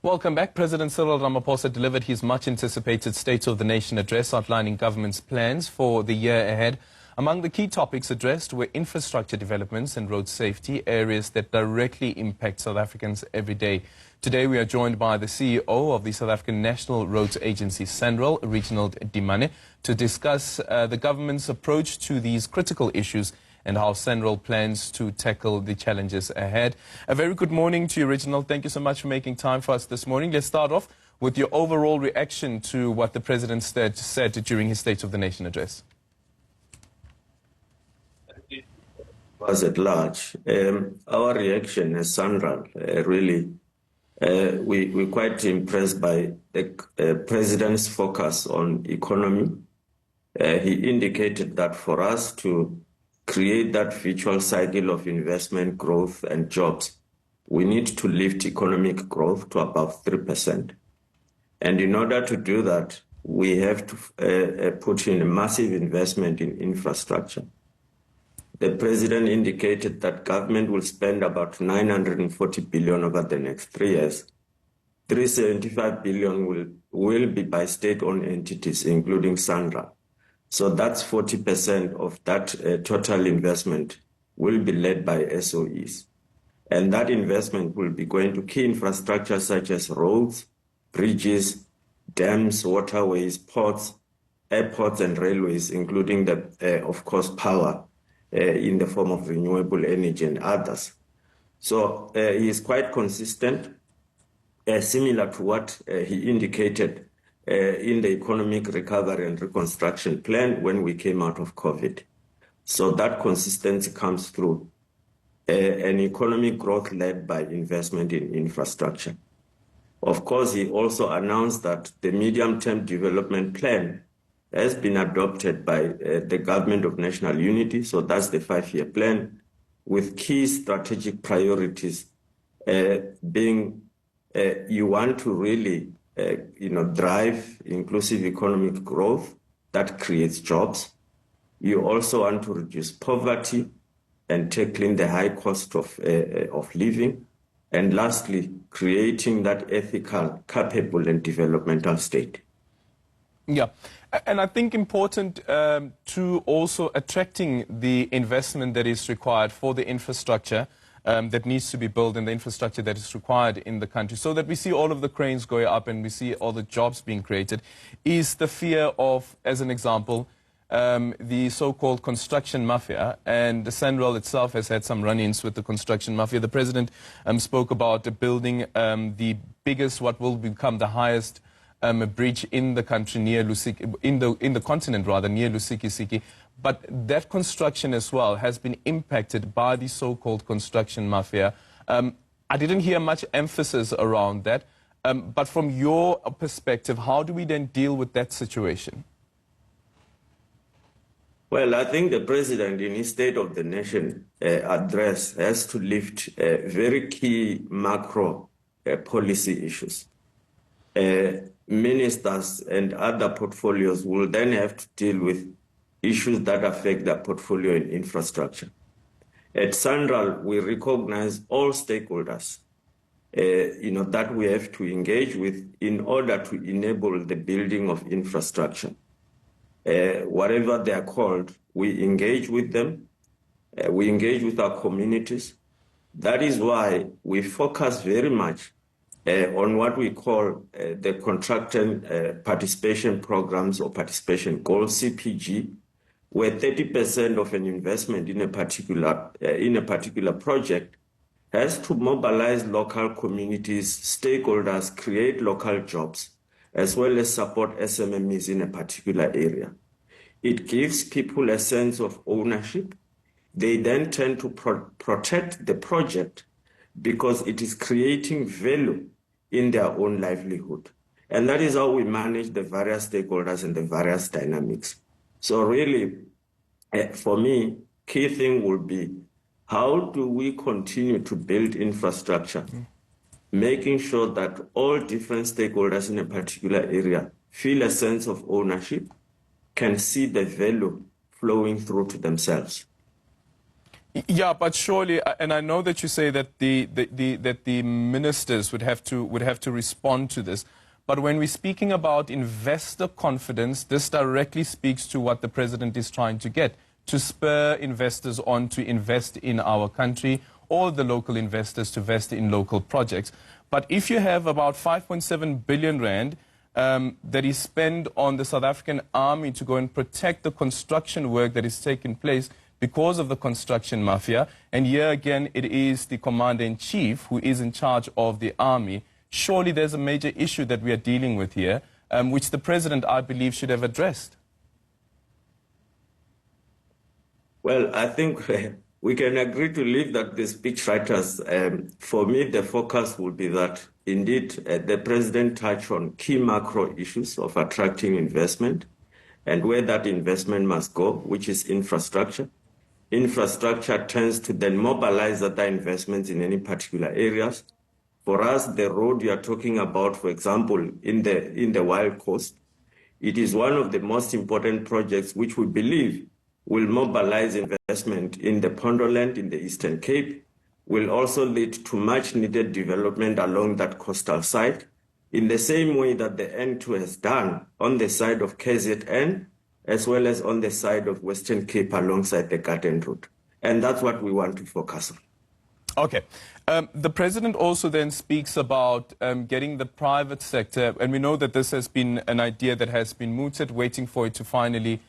Welcome back. President Cyril Ramaphosa delivered his much-anticipated State of the Nation address outlining government's plans for the year ahead. Among the key topics addressed were infrastructure developments and road safety, areas that directly impact South Africans every day. Today we are joined by the CEO of the South African National Roads Agency, SANRAL, Reginald Demana, to discuss the government's approach to these critical issues and how SANRAL plans to tackle the challenges ahead. A very good morning to you, Reginald. Thank you so much for making time for us this morning. Let's start off with your overall reaction to what the President said during his State of the Nation address. Was at large, our reaction as SANRAL, we're quite impressed by the President's focus on economy. He indicated that for us to create that virtuous cycle of investment, growth and jobs, we need to lift economic growth to above 3%. And in order to do that, we have to put in a massive investment in infrastructure. The President indicated that government will spend about 940 billion over the next 3 years. 375 billion will be by state-owned entities, including SANRAL. So that's 40% of that total investment will be led by SOEs. And that investment will be going to key infrastructure such as roads, bridges, dams, waterways, ports, airports and railways, including of course, power in the form of renewable energy and others. So he is quite consistent, similar to what he indicated in the economic recovery and reconstruction plan when we came out of COVID. So that consistency comes through an economic growth led by investment in infrastructure. Of course, he also announced that the medium-term development plan has been adopted by the Government of National Unity. So that's the 5-year plan with key strategic priorities being you want to really drive inclusive economic growth that creates jobs. You also want to reduce poverty and tackling the high cost of living. And lastly, creating that ethical, capable and developmental state. Yeah, and I think important to also attracting the investment that is required for the infrastructure that needs to be built and the infrastructure that is required in the country so that we see all of the cranes going up and we see all the jobs being created, is the fear of, as an example, the so-called construction mafia. And the SANRAL itself has had some run-ins with the construction mafia. The President spoke about building the biggest, what will become the highest a bridge in the country near Lusiki, in the continent rather, near Lusiki. But that construction as well has been impacted by the so-called construction mafia. I didn't hear much emphasis around that. But from your perspective, how do we then deal with that situation? Well, I think the President in his State of the Nation address has to lift very key macro policy issues. Ministers and other portfolios will then have to deal with issues that affect their portfolio in infrastructure. At SANRAL, we recognize all stakeholders, that we have to engage with in order to enable the building of infrastructure. Whatever they are called, we engage with them. We engage with our communities. That is why we focus very much on what we call the contractor participation programs or participation goals, CPG, where 30% of an investment in a particular project has to mobilize local communities, stakeholders, create local jobs, as well as support SMMEs in a particular area. It gives people a sense of ownership. They then tend to protect the project because it is creating value in their own livelihood. And that is how we manage the various stakeholders and the various dynamics. So really, for me, key thing will be, how do we continue to build infrastructure, making sure that all different stakeholders in a particular area feel a sense of ownership, can see the value flowing through to themselves. Yeah, but surely, and I know that you say that the ministers would have to respond to this. But when we're speaking about investor confidence, this directly speaks to what the president is trying to get, to spur investors on to invest in our country, or the local investors to invest in local projects. But if you have about 5.7 billion rand that is spent on the South African army to go and protect the construction work that is taking place because of the construction mafia, and here again it is the commander-in-chief who is in charge of the army, surely there's a major issue that we are dealing with here, which the president, I believe, should have addressed. Well, I think we can agree to leave that the speechwriters. For me, the focus will be that indeed the president touched on key macro issues of attracting investment and where that investment must go, which is infrastructure. Infrastructure tends to then mobilize other investments in any particular areas. For us, the road you are talking about, for example, in the Wild Coast, it is one of the most important projects which we believe will mobilize investment in the Pondoland, in the Eastern Cape, will also lead to much needed development along that coastal side, in the same way that the N2 has done on the side of KZN, as well as on the side of Western Cape alongside the Garden Road. And that's what we want to focus on. Okay. The president also then speaks about getting the private sector, and we know that this has been an idea that has been mooted, waiting for it to finally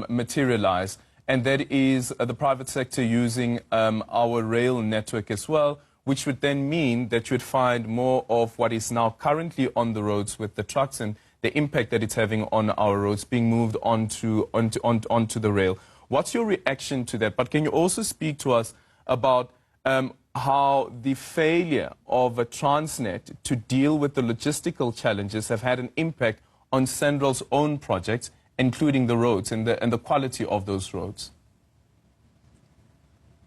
materialize, and that is the private sector using our rail network as well, which would then mean that you would find more of what is now currently on the roads with the trucks and the impact that it's having on our roads being moved onto the rail. What's your reaction to that? But can you also speak to us about how the failure of a Transnet to deal with the logistical challenges have had an impact on SANRAL's own projects, including the roads and the quality of those roads?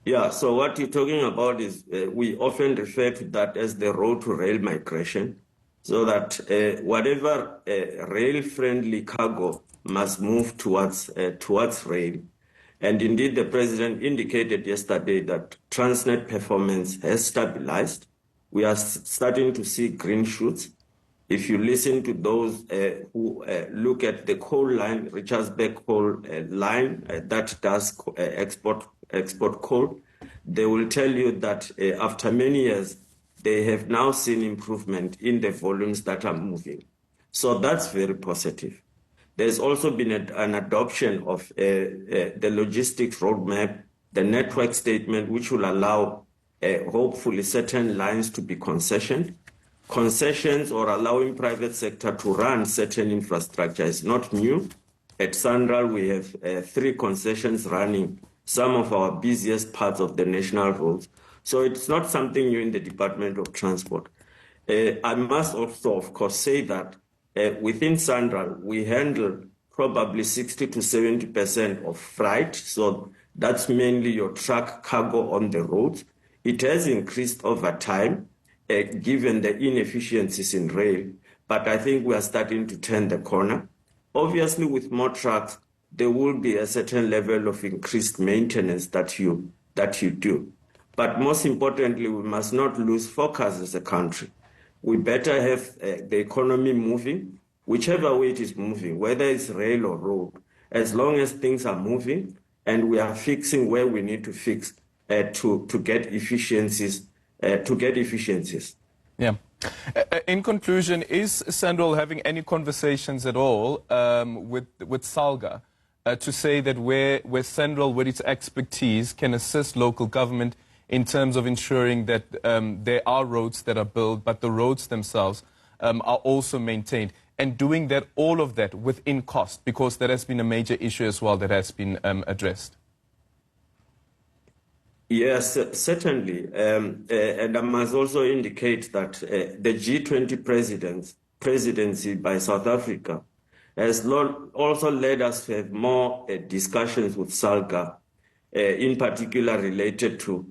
Yeah, so what you're talking about is we often refer to that as the road to rail migration, so that whatever rail-friendly cargo must move towards rail. And indeed, the president indicated yesterday that Transnet performance has stabilized. We are starting to see green shoots. If you listen to those who look at the coal line, Richards Bay coal line that does export coal, they will tell you that after many years, they have now seen improvement in the volumes that are moving. So that's very positive. There's also been an adoption of the logistics roadmap, the network statement, which will allow hopefully certain lines to be concessioned. Concessions or allowing private sector to run certain infrastructure is not new. At SANRAL, we have 3 concessions running some of our busiest parts of the national roads. So it's not something new in the Department of Transport. I must also, of course, say that within SANRAL, we handle probably 60 to 70% of freight. So that's mainly your truck cargo on the roads. It has increased over time, given the inefficiencies in rail. But I think we are starting to turn the corner. Obviously, with more trucks, there will be a certain level of increased maintenance that you do. But most importantly, we must not lose focus as a country. We better have the economy moving, whichever way it is moving, whether it's rail or road, as long as things are moving and we are fixing where we need to fix to get efficiencies. Yeah. In conclusion, is SANRAL having any conversations at all with SALGA to say that where SANRAL, with its expertise, can assist local government in terms of ensuring that there are roads that are built, but the roads themselves are also maintained, and doing that, all of that within cost, because that has been a major issue as well that has been addressed? Yes, certainly. And I must also indicate that the G20 presidency by South Africa has also led us to have more discussions with SALGA, in particular related to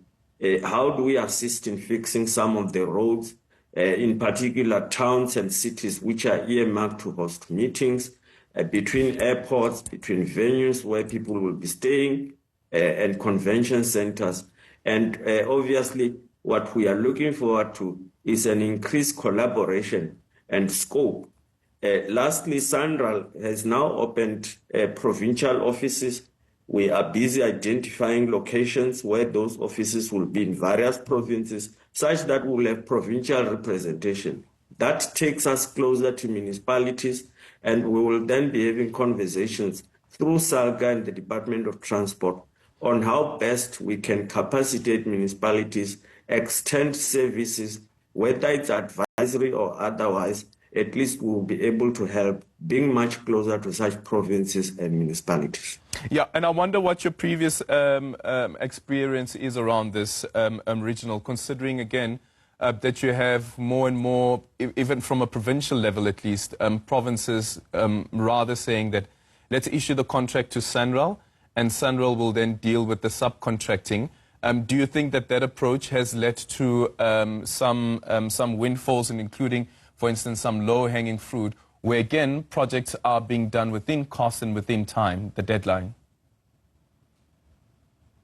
how do we assist in fixing some of the roads, in particular towns and cities which are earmarked to host meetings, between airports, between venues where people will be staying, and convention centers. And obviously, what we are looking forward to is an increased collaboration and scope. Lastly, SANRAL has now opened provincial offices. We are busy identifying locations where those offices will be in various provinces, such that we'll have provincial representation. That takes us closer to municipalities, and we will then be having conversations through SALGA and the Department of Transport on how best we can capacitate municipalities, extend services, whether it's advisory or otherwise. At least we'll be able to help being much closer to such provinces and municipalities. Yeah, and I wonder what your previous experience is around this, Reginald, considering, again, that you have more and more, even from a provincial level at least, provinces rather saying that let's issue the contract to SANRAL, and SANRAL will then deal with the subcontracting. Do you think that that approach has led to some windfalls, and including, for instance, some low-hanging fruit, where, again, projects are being done within cost and within time, the deadline?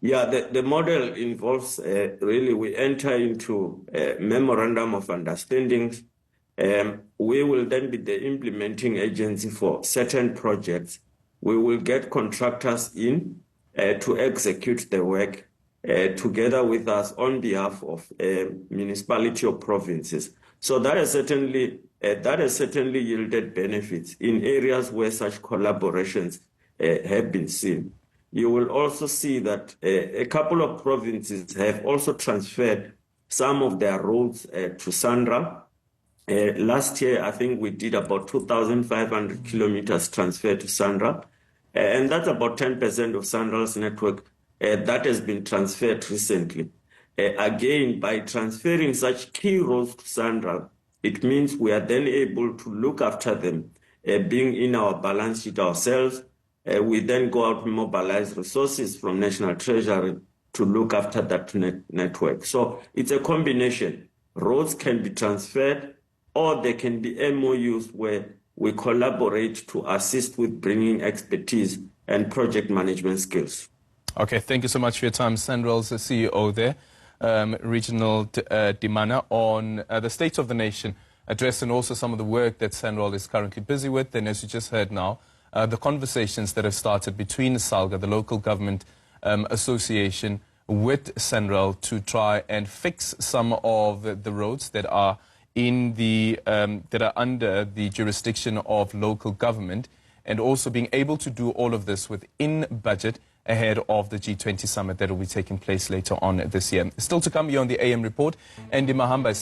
Yeah, the model involves really we enter into a memorandum of understandings. We will then be the implementing agency for certain projects. We will get contractors in to execute the work together with us on behalf of municipality or provinces. So that has certainly yielded benefits in areas where such collaborations have been seen. You will also see that a couple of provinces have also transferred some of their roads to SANRAL. Last year, I think we did about 2,500 kilometers transferred to SANRAL, and that's about 10% of SANRAL's network that has been transferred recently. Again, by transferring such key roads to SANRAL, it means we are then able to look after them, being in our balance sheet ourselves. We then go out and mobilize resources from National Treasury to look after that network. So it's a combination. Roads can be transferred, or there can be MOUs where we collaborate to assist with bringing expertise and project management skills. Okay, thank you so much for your time. SANRAL's CEO there, Reginald Demana, on the state of the nation, addressing also some of the work that SANRAL is currently busy with. And as you just heard now, the conversations that have started between SALGA, the local government association, with SANRAL to try and fix some of the roads that are in the that are under the jurisdiction of local government, and also being able to do all of this within budget ahead of the G20 summit that will be taking place later on this year. Still to come here on the AM report, Andy Mahamba.